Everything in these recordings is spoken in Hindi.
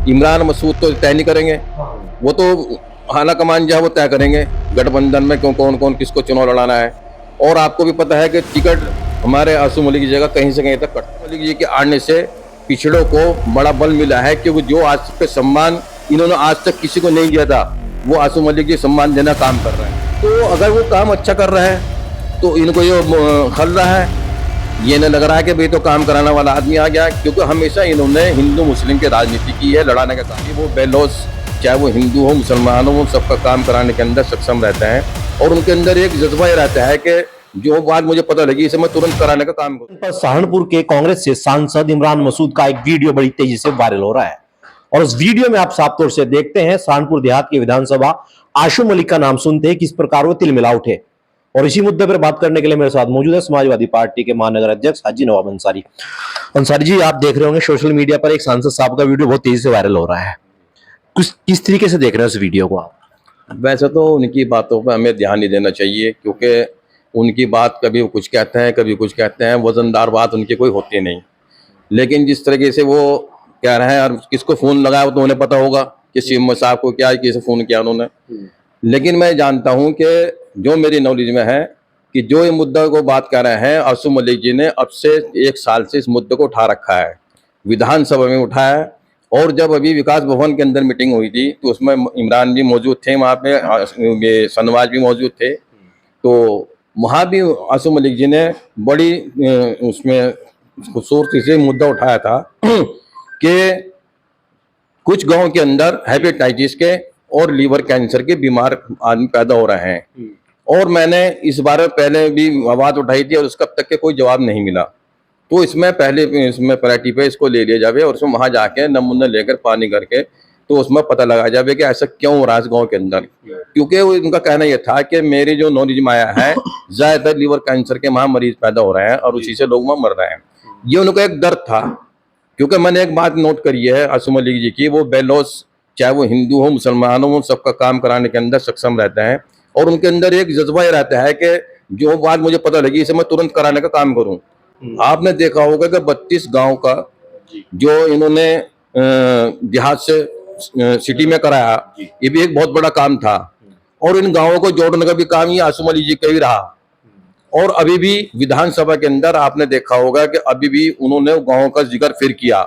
इमरान मसूद तो तय नहीं करेंगे, वो तो आला कमान जो है वो तय करेंगे गठबंधन में क्यों कौन कौन किसको चुनाव लड़ाना है। और आपको भी पता है कि टिकट हमारे आसू मलिक की जगह कहीं से कहीं तक आसू मलिक जी के आने से पिछड़ों को बड़ा बल मिला है, क्योंकि जो आज तक सम्मान इन्होंने आज तक किसी को नहीं दिया था वो आसू मलिक जी सम्मान देना काम कर रहे हैं। तो अगर वो काम अच्छा कर रहा है तो इनको ये खल रहा है, ये नहीं लग रहा है कि भाई तो काम कराने वाला आदमी आ गया, क्योंकि हमेशा इन्होंने हिंदू मुस्लिम की राजनीति की है, लड़ाने का काम। वो बेलौस चाहे वो हिंदू हो मुसलमान हो, वो सबका काम कराने के अंदर सक्षम रहते हैं और उनके अंदर एक जज्बा ये रहता है कि जो बात मुझे पता लगी इसे मैं तुरंत कराने का काम करूं। सहारनपुर के कांग्रेस से सांसद इमरान मसूद का एक वीडियो बड़ी तेजी से वायरल हो रहा है और उस वीडियो में आप साफ तौर से देखते हैं सहारनपुर देहात की विधानसभा आशू मलिक का नाम सुनते ही किस प्रकार वो तिलमिला उठे। और इसी मुद्दे पर बात करने के लिए मेरे साथ मौजूद है समाजवादी पार्टी के महानगर अध्यक्ष हाजी नवाब अंसारी। अंसारी जी, आप देख रहे होंगे सोशल मीडिया पर एक सांसद साहब का वीडियो बहुत तेजी से वायरल हो रहा है, किस तरीके से देख रहे हैं उस वीडियो को आप? वैसे तो उनकी बातों पर हमें ध्यान नहीं देना चाहिए, क्योंकि उनकी बात कभी वो कुछ कहते हैं कभी कुछ कहते हैं, वजनदार बात उनकी कोई होती नहीं। लेकिन जिस तरीके से वो कह रहे हैं और किसको फ़ोन लगाया वो तो उन्हें पता होगा कि सीएम साहब को क्या किसे फ़ोन किया उन्होंने। लेकिन मैं जानता हूं कि जो मेरी नॉलेज में है कि जो ये मुद्दा को बात कर रहे हैं आसू मलिक जी ने अब से 1 साल से इस मुद्दे को उठा रखा है, विधानसभा में उठाया है। और जब अभी विकास भवन के अंदर मीटिंग हुई थी तो उसमें इमरान भी मौजूद थे, वहाँ पे शहनवाज भी मौजूद थे, तो वहाँ भी आसू मलिक जी ने बड़ी उसमें खूबसूरती से मुद्दा उठाया था कि कुछ गांव के अंदर हेपेटाइटिस के और लीवर कैंसर के बीमार आदमी पैदा हो रहे हैं। और मैंने इस बारे में पहले भी आवाज़ उठाई थी और उसका अब तक के कोई जवाब नहीं मिला। तो इसमें पहले इसमें प्रायोरिटी पे इसको ले लिया जाए और उसमें वहाँ जाके नमूना लेकर पानी करके तो उसमें पता लगा जाए कि ऐसा क्यों हो रहा है इस गाँव के अंदर। क्योंकि उनका कहना यह था कि मेरी जो नॉलेज में आया है ज़्यादातर लीवर कैंसर के वहाँ मरीज पैदा हो रहे हैं और उसी से लोग वहाँ मर रहे हैं। ये उनका एक दर्द था, क्योंकि मैंने एक बात नोट करी है आसू मलिक जी की, वो बेलौस चाहे वो हिंदू हो मुसलमान हो, वो सबका काम कराने के अंदर सक्षम रहते हैं और उनके अंदर एक जज्बा ये रहता है कि जो बात मुझे पता लगी इसे मैं तुरंत कराने का काम करूं। आपने देखा होगा कि 32 गांव का जो इन्होंने देहात से सिटी में कराया, ये भी एक बहुत बड़ा काम था और इन गाँवों को जोड़ने का भी काम ये आसू मलिक जी का ही रहा। और अभी भी विधानसभा के अंदर आपने देखा होगा कि अभी भी उन्होंने गाँव का जिक्र फिर किया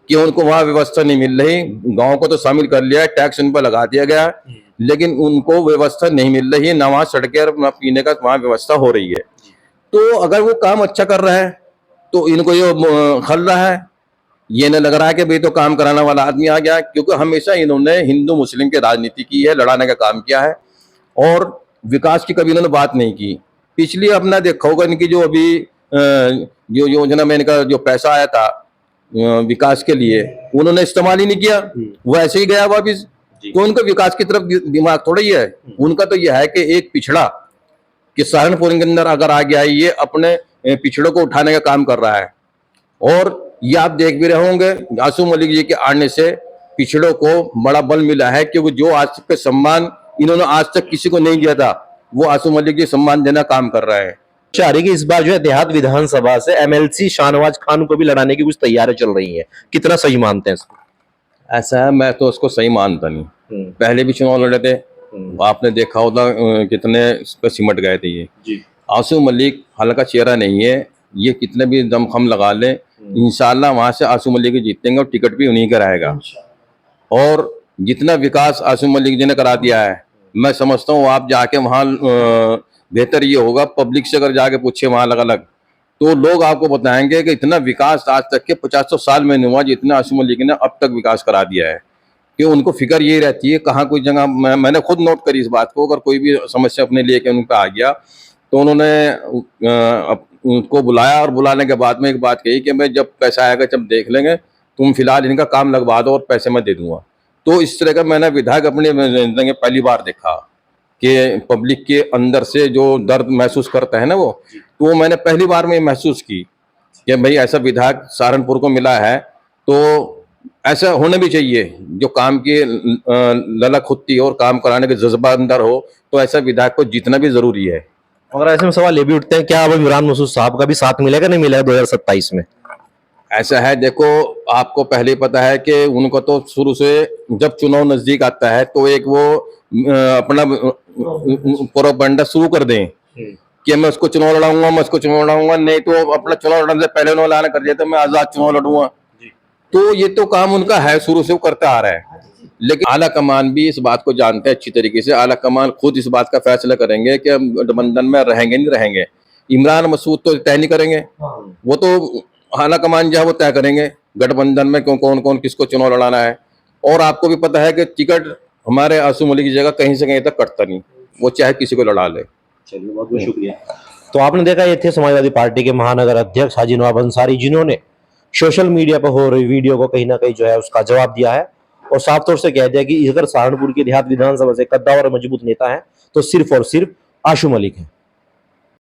कि उनको वहाँ व्यवस्था नहीं मिल रही। गाँव को तो शामिल कर लिया है, टैक्स उन पर लगा दिया गया, लेकिन उनको व्यवस्था नहीं मिल रही है, ना वहाँ सड़कें और ना पीने का वहाँ व्यवस्था हो रही है। तो अगर वो काम अच्छा कर रहा है तो इनको ये खल रहा है, ये नहीं लग रहा है कि भाई तो काम कराने वाला आदमी आ गया, क्योंकि हमेशा इन्होंने हिंदू मुस्लिम की राजनीति की है, लड़ाने का काम किया है और विकास की कभी इन्होंने बात नहीं की। पिछली अपना देखा होगा इनकी जो अभी जो योजना में इनका जो पैसा आया था विकास के लिए, उन्होंने इस्तेमाल ही नहीं किया, वो ऐसे ही गया वापिस। तो उनका विकास की तरफ दिमाग थोड़ा ही है, उनका तो यह है कि एक पिछड़ा कि सहारनपुर के अंदर अगर आ गया ये अपने पिछड़ों को उठाने का काम कर रहा है। और ये आप देख भी रहे होंगे आसू मलिक जी के आने से पिछड़ों को बड़ा बल मिला है, क्योंकि जो आज तक के सम्मान इन्होंने आज तक किसी को नहीं दिया था वो आसू मलिक जी सम्मान देना काम कर रहा है। शारी की इस बार जो है देहात विधानसभा से एमएलसी शाहनवाज खान को भी लड़ाने की कुछ तैयारियां चल रही हैं, कितना सही मानते हैं इसको? ऐसा है, मैं तो उसको सही मानता नहीं। पहले भी चुनाव लड़े थे, आपने देखा होगा कितने इस पर सिमट गए थे ये। आसू मलिक हल्का चेहरा नहीं है, ये कितने भी दमखम लगा ले इंशाल्लाह वहां से आसू मलिक जीतेंगे और टिकट भी उन्हीं का रहेगा। और जितना विकास आसू मलिक जी ने करा दिया है, मैं समझता हूँ आप जाके वहाँ बेहतर ये होगा, पब्लिक से अगर जाके पूछे वहाँ अलग अलग तो लोग आपको बताएंगे कि इतना विकास आज तक के 50 साल में नहीं हुआ जितना आसू मलिक ने अब तक विकास करा दिया है। कि उनको फिक्र ये रहती है कहाँ कोई जगह, मैंने खुद नोट करी इस बात को, अगर कोई भी समस्या अपने लिए के उन पर आ गया तो उन्होंने उनको बुलाया और बुलाने के बाद में एक बात कही कि मैं जब पैसा आएगा जब देख लेंगे, तुम फिलहाल इनका काम लगवा दो और पैसे मैं दे दूंगा। तो इस तरह का मैंने विधायक अपनी जिंदगी में पहली बार देखा कि पब्लिक के अंदर से जो दर्द महसूस करता है ना वो, तो वो मैंने पहली बार में महसूस की कि भाई ऐसा विधायक सहारनपुर को मिला है। तो ऐसा होना भी चाहिए, जो काम की ललक होती है और काम कराने के जज्बा अंदर हो, तो ऐसा विधायक को जीतना भी जरूरी है। और ऐसे में सवाल ये भी उठते हैं क्या अब इमरान मसूद साहब का भी साथ मिलेगा नहीं मिलेगा 2027 में? ऐसा है, देखो आपको पहले ही पता है कि उनको तो शुरू से जब चुनाव नजदीक आता है तो एक वो अपना प्रोपेगेंडा शुरू कर दें कि मैं उसको चुनाव लड़ाऊंगा, मैं उसको चुनाव लड़ाऊंगा, नहीं तो अपना चुनाव लड़ने से पहले उन्होंने ऐलान कर दिया था मैं आजाद चुनाव लड़ूंगा। तो ये तो काम उनका है, शुरू से वो करता आ रहा है। लेकिन आला कमान भी इस बात को जानते हैं अच्छी तरीके से। आला कमान खुद इस बात का फैसला करेंगे कि हम गठबंधन में रहेंगे नहीं रहेंगे। इमरान मसूद तो तय नहीं करेंगे, वो तो आला कमान जो है वो तय करेंगे गठबंधन में कौन कौन किसको चुनाव लड़ाना है। और आपको भी पता है कि टिकट हमारे आसू मलिक की जगह कहीं से कहीं तक कटता नहीं, वो चाहे किसी को लड़ा ले। चलिए, बहुत बहुत शुक्रिया। तो आपने देखा, ये थे समाजवादी पार्टी के महानगर अध्यक्ष हाजी नवाब अंसारी, जिन्होंने सोशल मीडिया पर हो रही वीडियो को कहीं ना कहीं जो है उसका जवाब दिया है और साफ तौर से कह दिया कि अगर सहारनपुर की देहात विधानसभा से कद्दावर और मजबूत नेता है तो सिर्फ और सिर्फ आशू मलिक है।